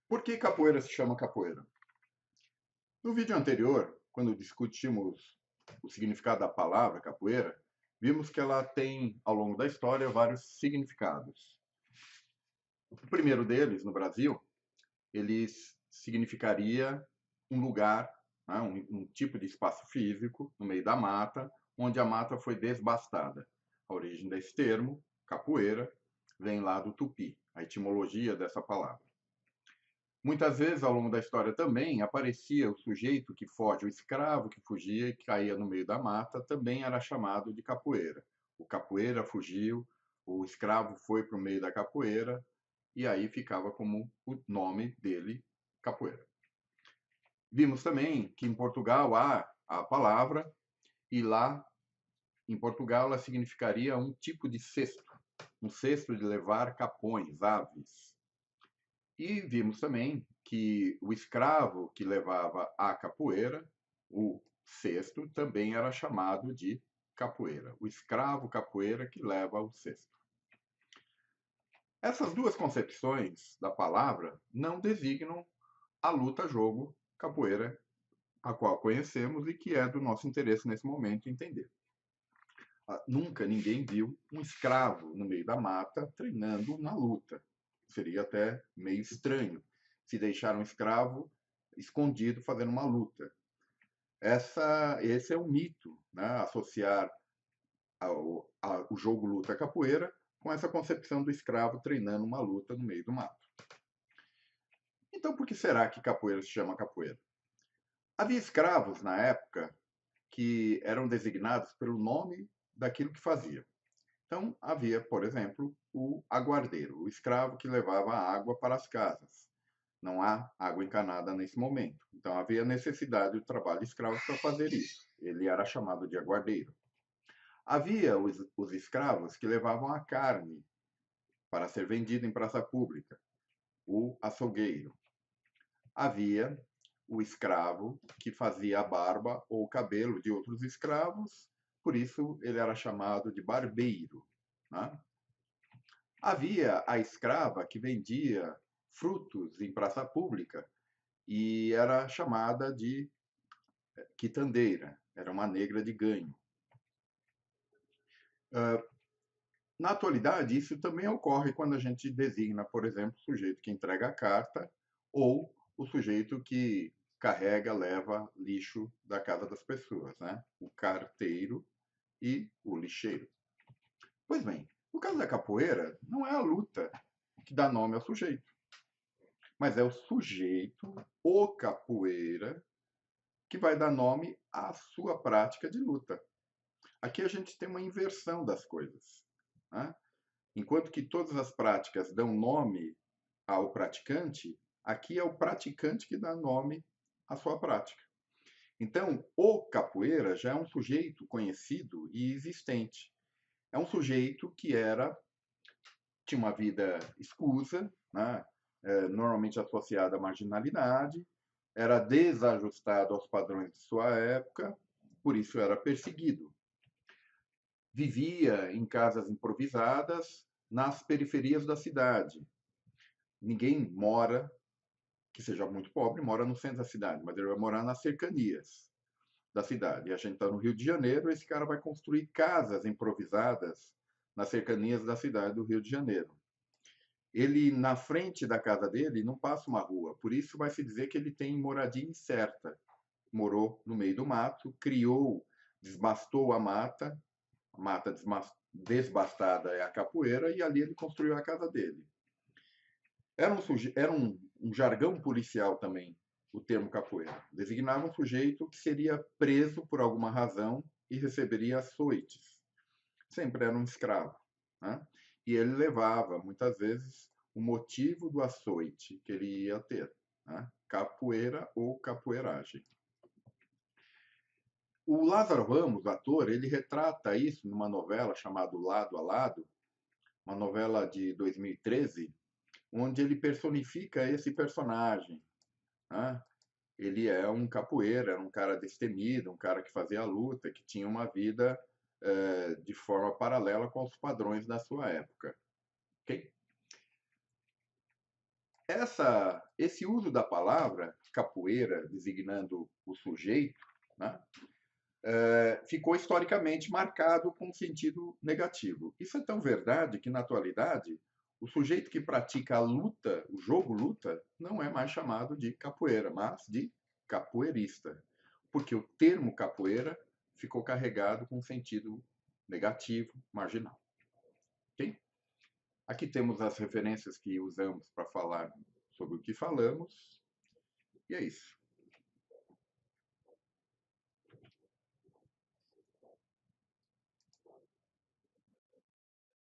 Por que capoeira se chama capoeira? No vídeo anterior, quando discutimos o significado da palavra capoeira, vimos que ela tem, ao longo da história, vários significados. O primeiro deles, no Brasil, ele significaria um lugar, né, um tipo de espaço físico, no meio da mata, onde a mata foi desbastada. A origem desse termo, capoeira, vem lá do tupi, a etimologia dessa palavra. Muitas vezes, ao longo da história também, aparecia o sujeito que foge, o escravo que fugia e caía no meio da mata, também era chamado de capoeira. O capoeira fugiu, o escravo foi para o meio da capoeira, e aí ficava como o nome dele, capoeira. Vimos também que em Portugal há a palavra, e lá em Portugal ela significaria um tipo de cesto, um cesto de levar capões, aves. E vimos também que o escravo que levava a capoeira, o cesto, também era chamado de capoeira. O escravo capoeira que leva o cesto. Essas duas concepções da palavra não designam a luta-jogo capoeira, a qual conhecemos e que é do nosso interesse nesse momento entender. Nunca ninguém viu um escravo no meio da mata treinando uma luta. Seria até meio estranho se deixar um escravo escondido fazendo uma luta. Esse é um mito, né? Associar o jogo luta capoeira com essa concepção do escravo treinando uma luta no meio do mato. Então, por que será que capoeira se chama capoeira? Havia escravos na época que eram designados pelo nome daquilo que fazia. Então, havia, por exemplo, o aguardeiro, o escravo que levava a água para as casas. Não há água encanada nesse momento. Então, havia necessidade do trabalho escravo para fazer isso. Ele era chamado de aguardeiro. Havia os escravos que levavam a carne para ser vendida em praça pública, o açougueiro. Havia o escravo que fazia a barba ou o cabelo de outros escravos, por isso ele era chamado de barbeiro. Né? Havia a escrava que vendia frutos em praça pública e era chamada de quitandeira, era uma negra de ganho. Na atualidade, isso também ocorre quando a gente designa, por exemplo, o sujeito que entrega a carta ou o sujeito que carrega, leva lixo da casa das pessoas, né? O carteiro e o lixeiro. Pois bem, no caso da capoeira, não é a luta que dá nome ao sujeito, mas é o sujeito, o capoeira, que vai dar nome à sua prática de luta. Aqui a gente tem uma inversão das coisas. Né? Enquanto que todas as práticas dão nome ao praticante, aqui é o praticante que dá nome à sua prática. Então, o capoeira já é um sujeito conhecido e existente. É um sujeito que tinha uma vida escusa, né? Normalmente associada à marginalidade, era desajustado aos padrões de sua época, por isso era perseguido. Vivia em casas improvisadas nas periferias da cidade. Ninguém mora, que seja muito pobre, mora no centro da cidade, mas ele vai morar nas cercanias da cidade. E a gente está no Rio de Janeiro, esse cara vai construir casas improvisadas nas cercanias da cidade do Rio de Janeiro. Ele, na frente da casa dele, não passa uma rua, por isso vai se dizer que ele tem moradia incerta. Morou no meio do mato, criou, desbastou a mata desbastada é a capoeira, e ali ele construiu a casa dele. Era um jargão policial também, o termo capoeira. Designava um sujeito que seria preso por alguma razão e receberia açoites. Sempre era um escravo. Né? E ele levava, muitas vezes, o motivo do açoite que ele ia ter. Né? Capoeira ou capoeiragem. O Lázaro Ramos, ator, ele retrata isso numa novela chamada Lado a Lado, uma novela de 2013, onde ele personifica esse personagem. Né? Ele é um capoeira, era um cara destemido, um cara que fazia a luta, que tinha uma vida de forma paralela com os padrões da sua época. Okay? Esse uso da palavra capoeira, designando o sujeito, né, ficou historicamente marcado com sentido negativo. Isso é tão verdade que, na atualidade, o sujeito que pratica a luta, o jogo luta, não é mais chamado de capoeira, mas de capoeirista, porque o termo capoeira ficou carregado com sentido negativo, marginal. Ok? Aqui temos as referências que usamos para falar sobre o que falamos, e é isso.